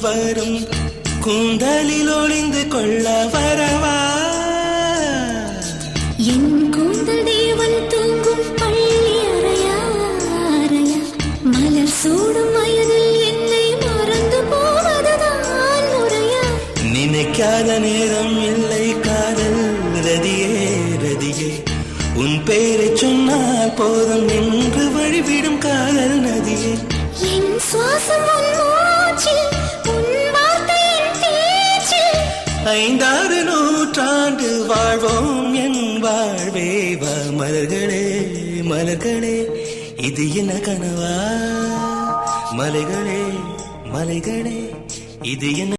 வரும் கூந்தலில் ஒளிந்து கொள்ள வரவா என் கூந்தல் தேவன் தூங்கும் பள்ளி அறையா அறையா மலர் சூடும் வயதில் என்னை மறந்து போவதுதான் முறையா நினைக்காத நேரம் இல்லை காதல் ரதியே ரதியே உன் பெயரை சொன்னால் போதும் என்று வழிவிடும் காதல் நதியே என் சுவாசம் உன் மூச்சில் உன் வார்த்தையின் பேச்சில் 5-6 நூற்றாண்டு வாழ்வோம் என் வாழ்வே வா மலர்களே மலர்களே இது என்ன கனவா மலைகளே மலைகளே இது என்ன